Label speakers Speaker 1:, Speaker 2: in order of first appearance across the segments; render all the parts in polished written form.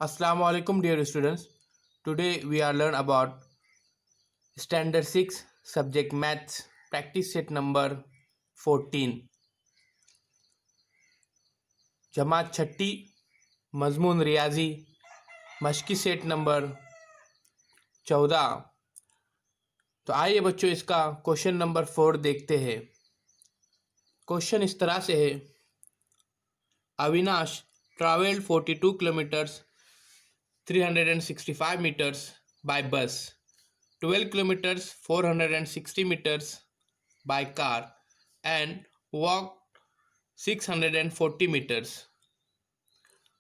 Speaker 1: Assalamu alaikum dear students. Today we are learn about standard 6 subject maths practice set number 14 जमात छठी मजमून रियाजी मशकी set number 14। तो आइए बच्चों इसका question number 4 देखते हैं। क्वेश्चन इस तरह से है, Avinash travelled 42 kilometres 365 meters by bus, 12 kilometers 460 meters by car, and walked 640 meters.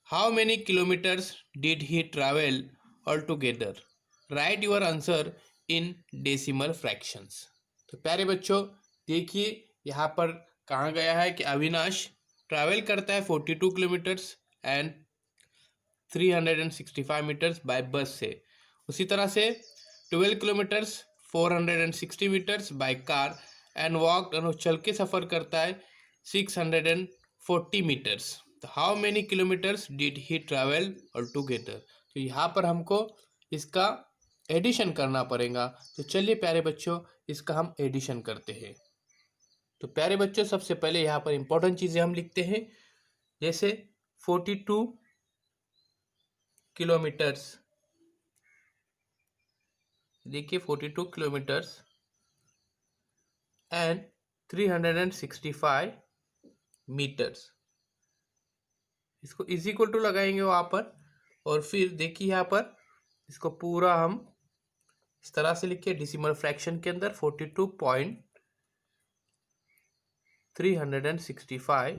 Speaker 1: How many kilometers did he travel altogether? Write your answer in decimal fractions. तो प्यारे बच्चों देखिए यहाँ पर कहा गया है कि अविनाश ट्रैवल करता है 42 किलोमीटर्स एंड 365 मीटर्स बाय बस से। उसी तरह से 12 kilometres 460 metres by car and walk चल के सफ़र करता है 640 मीटर्स। तो how many kilometres did he travel all together. तो यहाँ पर हमको इसका एडिशन करना पड़ेगा। तो चलिए प्यारे बच्चों इसका हम एडिशन करते हैं। तो प्यारे बच्चों सबसे पहले यहाँ पर इंपॉर्टेंट चीज़ें हम लिखते हैं, जैसे 42 किलोमीटर्स, देखिए 42 किलोमीटर्स एंड 365 मीटर्स, इसको इज इक्वल टू लगाएंगे वहाँ पर। और फिर देखिए यहाँ पर इसको पूरा हम इस तरह से लिखिए डेसिमल फ्रैक्शन के अंदर 42.365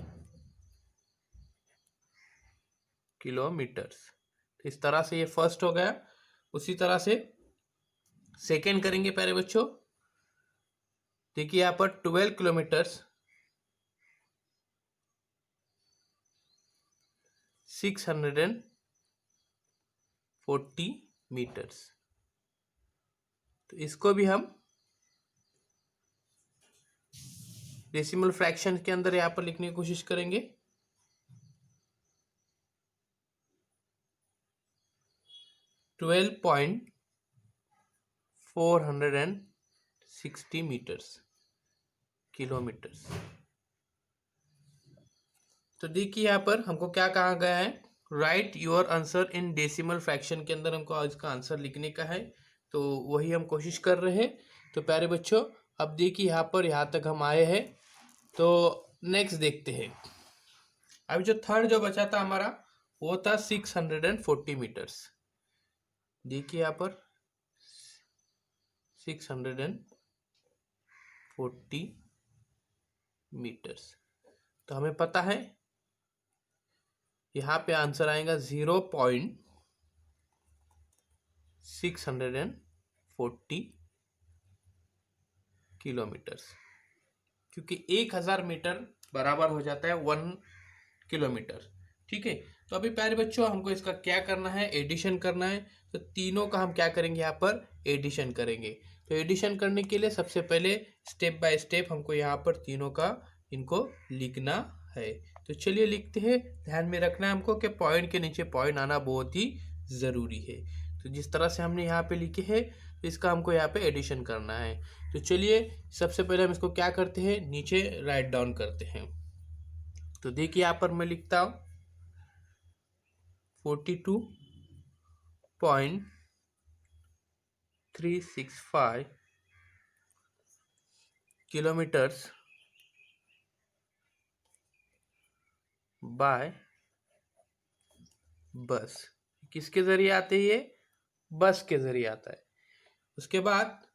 Speaker 1: किलोमीटर्स। तो इस तरह से ये फर्स्ट हो गया। उसी तरह से सेकेंड करेंगे प्यारे बच्चों। देखिए यहाँ पर 12 किलोमीटर्स 640 मीटर्स। तो इसको भी हम डेसिमल फ्रैक्शन के अंदर यहाँ पर लिखने की कोशिश करेंगे। 12.460 मीटर्स किलोमीटर्स। तो देखिए यहाँ पर हमको क्या कहा गया है, right your answer in decimal fraction के अंदर हमको इसका आंसर लिखने का है। तो वही हम कोशिश कर रहे हैं। तो प्यारे बच्चों अब देखिए यहाँ पर यहाँ तक हम आए हैं। तो नेक्स्ट देखते हैं। अभी जो थर्ड जो बचा था हमारा वो था 640 मीटर्स। देखिए यहाँ पर 640 मीटर्स। तो हमें पता है यहाँ पे आंसर आएगा 0.640 किलोमीटर्स, क्योंकि 1000 मीटर बराबर हो जाता है 1 किलोमीटर। ठीक है। तो अभी प्यारे बच्चों हमको इसका क्या करना है, एडिशन करना है। तो तीनों का हम क्या करेंगे, यहाँ पर एडिशन करेंगे। तो एडिशन करने के लिए सबसे पहले स्टेप बाय स्टेप हमको यहाँ पर तीनों का इनको लिखना है। तो चलिए लिखते हैं। ध्यान में रखना है हमको कि पॉइंट के नीचे पॉइंट आना बहुत ही ज़रूरी है। तो जिस तरह से हमने यहाँ पे लिखे हैं तो इसका हमको यहाँ पे एडिशन करना है। तो चलिए सबसे पहले हम इसको क्या करते हैं, नीचे राइट डाउन करते हैं। तो देखिए यहाँ पर मैं लिखता हूँ 42.365 किलोमीटर्स बाय बस। किसके ज़रिए आते हैं, ये बस के ज़रिए आता है। उसके बाद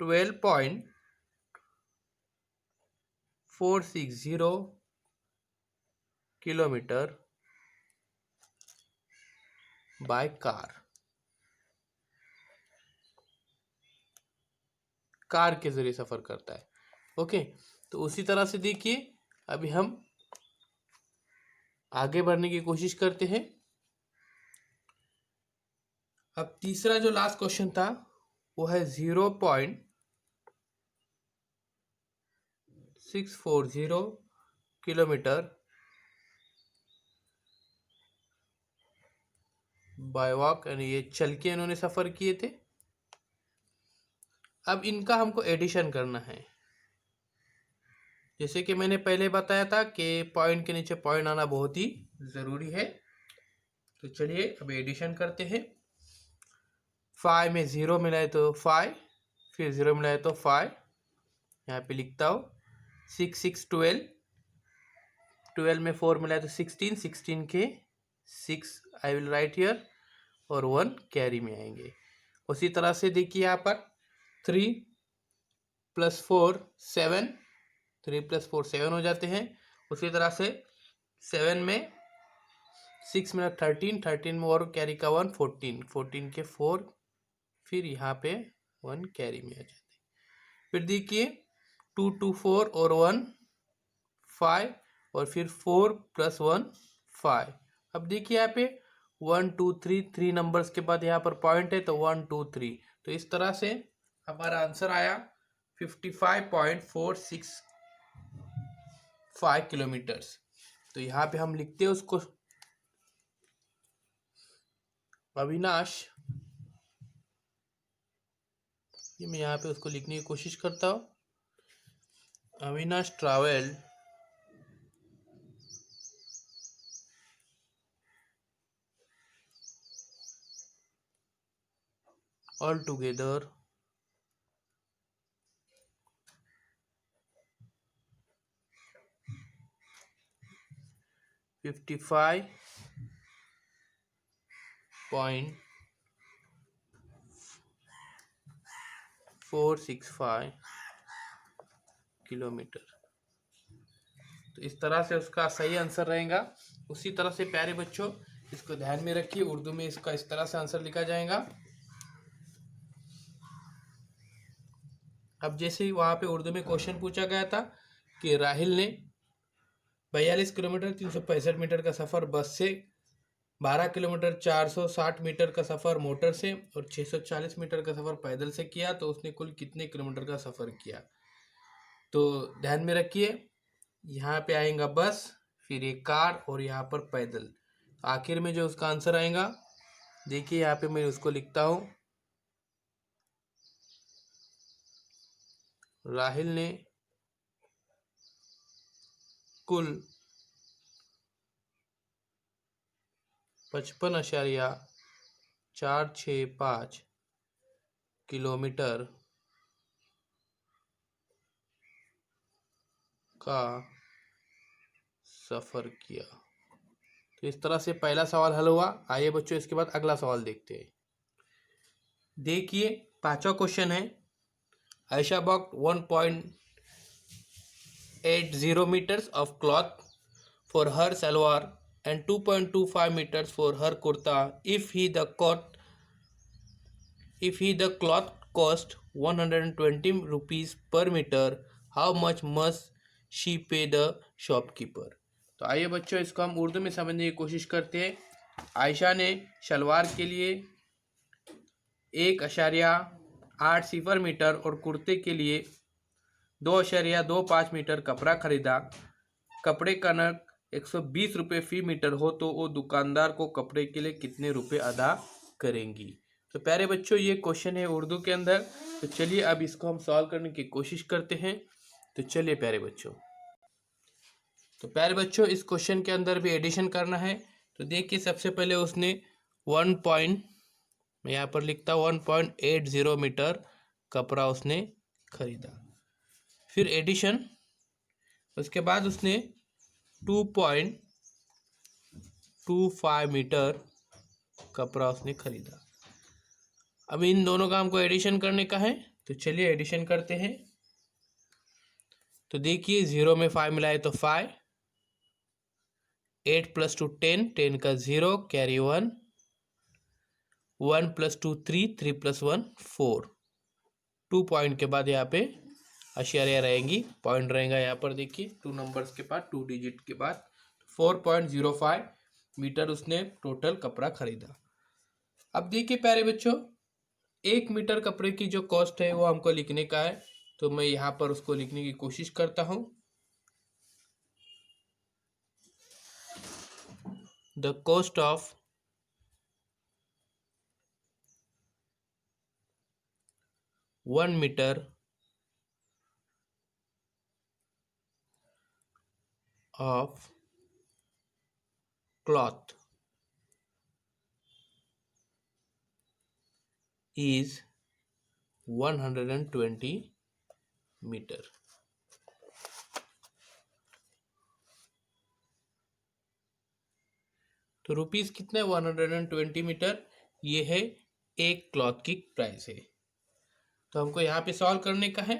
Speaker 1: 12.460 किलोमीटर बाय कार, कार के ज़रिए सफ़र करता है। ओके। तो उसी तरह से देखिए अभी हम आगे बढ़ने की कोशिश करते हैं। अब तीसरा जो लास्ट क्वेश्चन था वो है 0.640 किलोमीटर बाय वॉक, यानी ये चल के इन्होंने सफ़र किए थे। अब इनका हमको एडिशन करना है। जैसे कि मैंने पहले बताया था कि पॉइंट के नीचे पॉइंट आना बहुत ही ज़रूरी है। तो चलिए अब एडिशन करते हैं। 5 में 0 मिला है तो 5, फिर 0 मिला है तो 5, यहाँ पे लिखता हूँ। 6 6 12, 12 में 4 मिला है तो 16, 16 के 6 आई विल राइट हियर, और 1 कैरी में आएंगे। उसी तरह से देखिए यहाँ पर 3 + 4 7, 3 + 4 7 हो जाते हैं। उसी तरह से 7 में 6 में 13, 13 में और कैरी का 1 14, 14 के 4, फिर यहाँ पे 1 कैरी में आ जाते हैं। फिर देखिए 2 2 4 और 1 5, और फिर 4 + 1 5। अब देखिए यहाँ पे 1 2 3, 3 नंबर्स के बाद यहाँ पर पॉइंट है तो 1 2 3। तो इस तरह से हमारा आंसर आया 55.465 किलोमीटर्स। तो यहाँ पे हम लिखते हैं उसको, अविनाश, ये मैं यहाँ पे उसको लिखने की कोशिश करता हूँ। Avinash travel all together 55.465 kilometre. तो इस तरह से उसका सही आंसर रहेगा। उसी तरह से प्यारे बच्चों, इसको ध्यान में रखिए, उर्दू में इसका इस तरह से आंसर लिखा जाएगा। अब जैसे ही वहाँ पे उर्दू में क्वेश्चन पूछा गया था कि राहिल ने 42 किलोमीटर 365 मीटर का सफ़र बस से, 12 किलोमीटर 460 मीटर का सफ़र मोटर से और 640 मीटर का सफ़र पैदल से किया, तो उसने कुल कितने किलोमीटर का सफ़र किया। तो ध्यान में रखिए, यहाँ पे आएगा बस, फिर एक कार, और यहाँ पर पैदल। आखिर में जो उसका आंसर आएगा, देखिए यहाँ पे मैं उसको लिखता हूँ। राहिल ने कुल 55.465 किलोमीटर का सफ़र किया। तो इस तरह से पहला सवाल हल हुआ। आइए बच्चों, इसके बाद अगला सवाल देखते हैं। देखिए 5वां क्वेश्चन है, Ayesha बॉक्ड 1.80 meters of cloth for her salwar and 2.25 meters for her kurta. If the cloth cost 120 rupees per meter, how much must she pay the shopkeeper? तो आइए बच्चों, इसको हम उर्दू में समझने की कोशिश करते हैं। आयशा ने शलवार के लिए 1.80 मीटर और कुर्ते के लिए 2.25 मीटर कपड़ा खरीदा। कपड़े का नग 120 रुपये फी मीटर हो तो वो दुकानदार को कपड़े के लिए कितने रुपए अदा करेंगी। तो प्यारे बच्चों, ये क्वेश्चन है उर्दू के अंदर। तो चलिए अब इसको हम सॉल्व करने की कोशिश करते हैं। तो चलिए प्यारे बच्चों, इस क्वेश्चन के अंदर भी एडिशन करना है। तो देखिए सबसे पहले उसने 1 पॉइंट, मैं यहाँ पर लिखता हूँ 1.80 मीटर कपड़ा उसने खरीदा। फिर एडिशन, उसके बाद उसने 2.25 मीटर कपड़ा उसने खरीदा। अब इन दोनों का हमको एडिशन करने का है, तो चलिए एडिशन करते हैं। तो देखिए 0 में 5 मिलाए तो 5, 8 + 2 10, 10 का 0 कैरी 1, 1 + 2 3, 3 + 1 4। 2 पॉइंट के बाद यहाँ पे अशियारियाँ रहेंगी, पॉइंट रहेगा यहाँ पर। देखिए 2 नंबर्स के बाद, 2 डिजिट के बाद 4.05 मीटर उसने टोटल कपड़ा खरीदा। अब देखिए प्यारे बच्चों, 1 मीटर कपड़े की जो कॉस्ट है वो हमको लिखने का है। तो मैं यहाँ पर उसको लिखने की कोशिश करता हूँ। The cost of 1 metre of cloth is 120 metre. तो रुपीस कितने 120 मीटर, ये है एक क्लॉथ की प्राइस है। तो हमको यहाँ पे सॉल्व करने का है,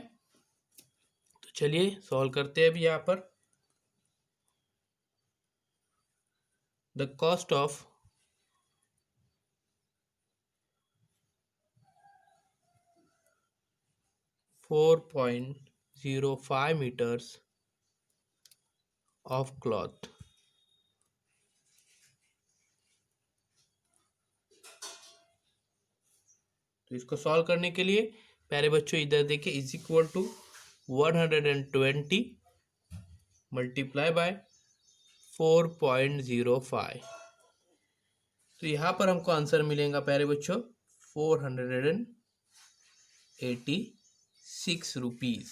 Speaker 1: तो चलिए सॉल्व करते हैं। अभी यहाँ पर the cost of $4.05 meters of cloth तो इसको सॉल्व करने के लिए प्यारे बच्चों इधर देखिए, is equal to 120 multiply by 4.05। तो यहाँ पर हमको आंसर मिलेगा प्यारे बच्चों 486 रुपीज़।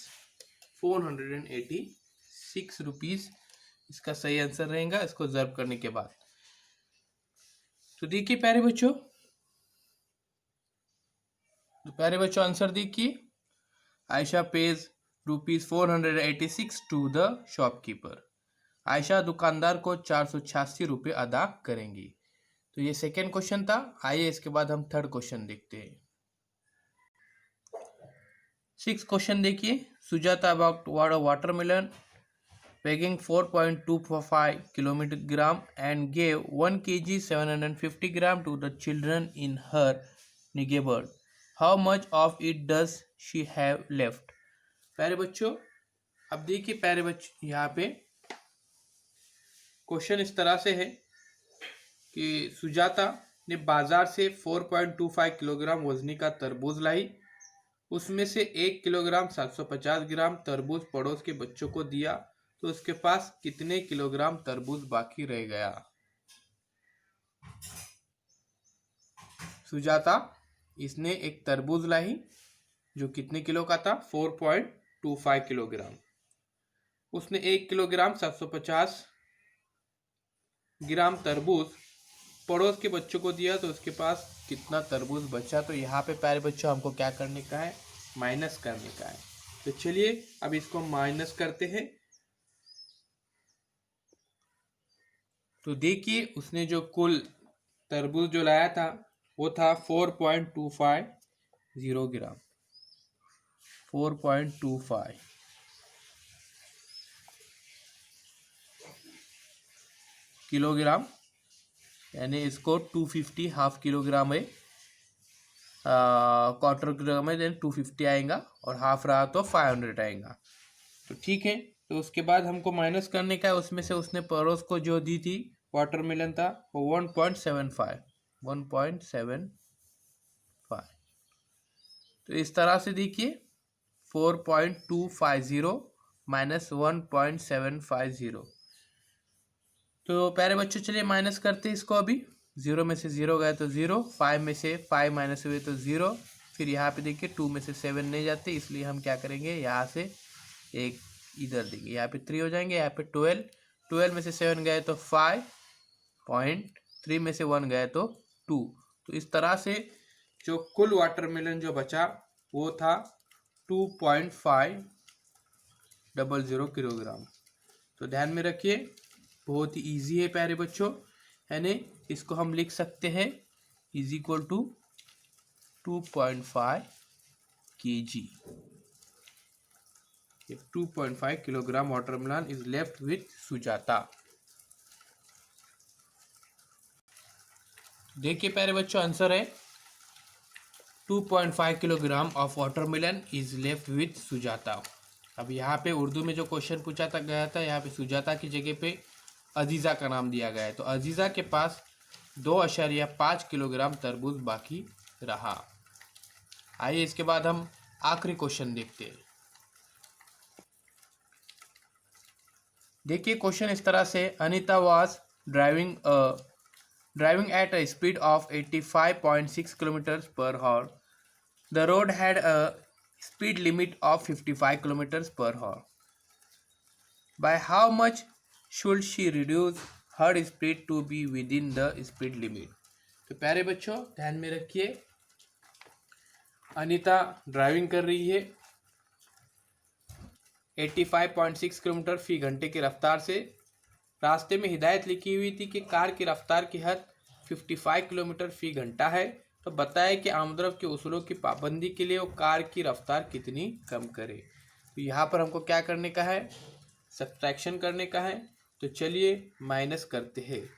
Speaker 1: 486 रुपीज़ इसका सही आंसर रहेगा, इसको जर्ब करने के बाद। तो देखिए प्यारे बच्चों, आंसर देखिए, Ayesha pays ₹486 to the shopkeeper. Ayesha दुकानदार को 486 रुपये अदा करेंगी। तो ये सेकेंड क्वेश्चन था। आइए इसके बाद हम थर्ड क्वेश्चन देखते हैं। 6th क्वेश्चन देखिए, Sujata about watermelon weighing 4.25 kilogram and gave 1 kg 750 gram to the children in her neighborhood. How much of it does she have left? प्यारे बच्चों, अब देखिए प्यारे बच्चों, यहाँ पे क्वेश्चन इस तरह से है कि सुजाता ने बाजार से 4.25 किलोग्राम वजनी का तरबूज लाई। उसमें से 1 किलोग्राम 750 ग्राम तरबूज पड़ोस के बच्चों को दिया, तो उसके पास कितने किलोग्राम तरबूज बाकी रह गया? सुजाता इसने एक तरबूज लाई जो कितने किलो का था, 4.25 किलोग्राम। उसने 1 किलोग्राम 750 ग्राम तरबूज पड़ोस के बच्चों को दिया, तो उसके पास कितना तरबूज बचा? तो यहाँ पे प्यारे बच्चों हमको क्या करने का है, माइनस करने का है। तो चलिए अब इसको माइनस करते हैं। तो देखिए उसने जो कुल तरबूज जो लाया था वो था 4.25 ग्राम। 4.25 किलोग्राम, यानी इसको 250 हाफ किलोग्राम है, क्वार्टर किलोग्राम है, देन 250 आएगा और हाफ रहा तो 500 आएगा। तो ठीक है, तो उसके बाद हमको माइनस करने का है। उसमें से उसने पड़ोस को जो दी थी वाटरमेलन था वो 1.75। तो इस तरह से देखिए 4.250 माइनस 1.750। तो प्यारे बच्चों चलिए माइनस करते हैं इसको। अभी 0 में से 0 गए तो 0, 5 में से 5 माइनस हुए तो 0, फिर यहाँ पे देखिए 2 में से 7 नहीं जाते, इसलिए हम क्या करेंगे, यहाँ से एक इधर देखिए, यहाँ पे 3 हो जाएंगे, यहाँ पे 12 में से 7 गए तो 5 पॉइंट, 3 में से 1 गए तो 2। तो इस तरह से जो कुल वाटरमेलन जो बचा वो था 2.500 किलोग्राम। तो ध्यान में रखिए, बहुत ही ईजी है प्यारे बच्चों, है ना। इसको हम लिख सकते हैं is equal to 2.5 kg। 2.5 kilogram watermelon is left with Sujata. देखिए प्यारे बच्चों आंसर है 2.5 kilogram of watermelon is left with Sujata. अब यहाँ पे उर्दू में जो क्वेश्चन पूछा था गया था, यहाँ पे सुजाता की जगह पे अजीज़ा का नाम दिया गया है। तो अजीज़ा के पास 2.5 किलोग्राम तरबूज बाकी रहा। आइए इसके बाद हम आखिरी क्वेश्चन देखते हैं। देखिए क्वेश्चन इस तरह से, Anita was driving at a speed of 85.6 kilometre per hour. The road had a speed limit of 55 kilometers per hour. By how much should she reduce her speed to be within the speed limit? तो प्यारे बच्चों ध्यान में रखिए, Anita driving कर रही है 85.6 kilometre फी घंटे की रफ्तार से। रास्ते में हिदायत लिखी हुई थी कि कार की रफ्तार की हद 55 किलोमीटर फी घंटा है। तो बताया कि आमदरफ्त के उसूलों की पाबंदी के लिए वो कार की रफ्तार कितनी कम करे। तो यहाँ पर हमको क्या करने का है, सब्ट्रैक्शन करने का है। तो चलिए माइनस करते हैं।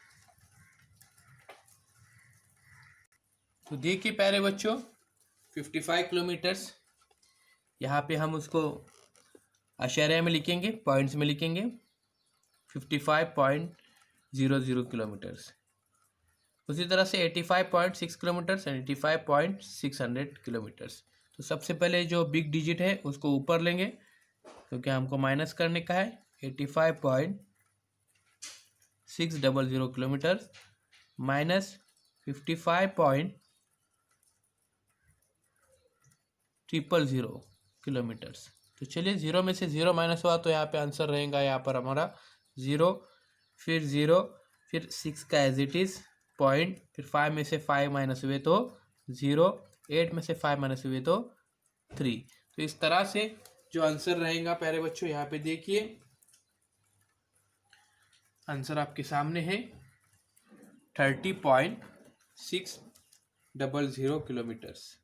Speaker 1: तो देखिए प्यारे बच्चों 55 किलोमीटर्स, यहाँ पे हम उसको अशारिया में लिखेंगे, पॉइंट्स में लिखेंगे 55.00 किलोमीटर्स। उसी तरह से 85.6 किलोमीटर्स एंड 85.600 किलोमीटर्स। तो सबसे पहले जो बिग डिजिट है उसको ऊपर लेंगे क्योंकि हमको माइनस करने का है। 85.600 किलोमीटर्स माइनस 55.000 किलोमीटर्स। तो चलिए जीरो में से जीरो माइनस हुआ तो यहाँ पे आंसर रहेगा यहाँ पर हमारा जीरो, फिर जीरो, फिर 6 का एज इट इज़ पॉइंट, फिर 5 में से 5 माइनस हुए तो 0, 8 में से 5 माइनस हुए तो 3। तो इस तरह से जो आंसर रहेगा प्यारे बच्चों यहाँ पे देखिए, आंसर आपके सामने है 30.600 किलोमीटर्स।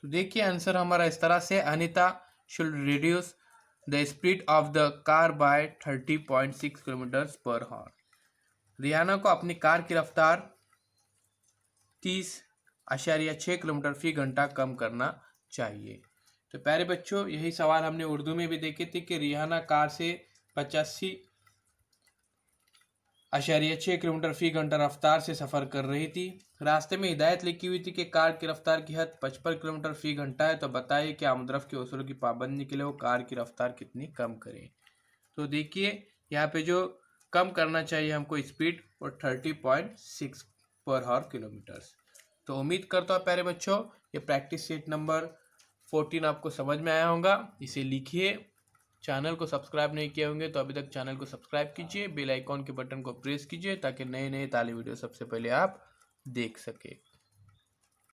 Speaker 1: तो देखिए आंसर हमारा इस तरह से, Anita should reduce the speed of the car by 30.6 kilometres per hour. Riyana को अपनी कार की रफ्तार 30.6 किलोमीटर फी घंटा कम करना चाहिए। तो प्यारे बच्चों यही सवाल हमने उर्दू में भी देखे थे कि रियाना कार से 85.6 किलोमीटर फी घंटा रफ्तार से सफ़र कर रही थी। रास्ते में हिदायत लिखी हुई थी कि कार की रफ्तार की हद 55 किलोमीटर फी घंटा है। तो बताइए कि आमदरफ्त के उसूलों की पाबंदी के लिए वो कार की रफ्तार कितनी कम करें। तो देखिए यहाँ पे जो कम करना चाहिए हमको स्पीड और 30.6 पर आवर किलोमीटर्स। तो उम्मीद करता हूँ प्यारे बच्चों ये प्रैक्टिस सेट नंबर 14 आपको समझ में आया होगा। इसे लिखिए, चैनल को सब्सक्राइब नहीं किए होंगे तो अभी तक चैनल को सब्सक्राइब कीजिए, बेल आइकॉन के बटन को प्रेस कीजिए ताकि नए नए तालीम वीडियो सबसे पहले आप देख सके।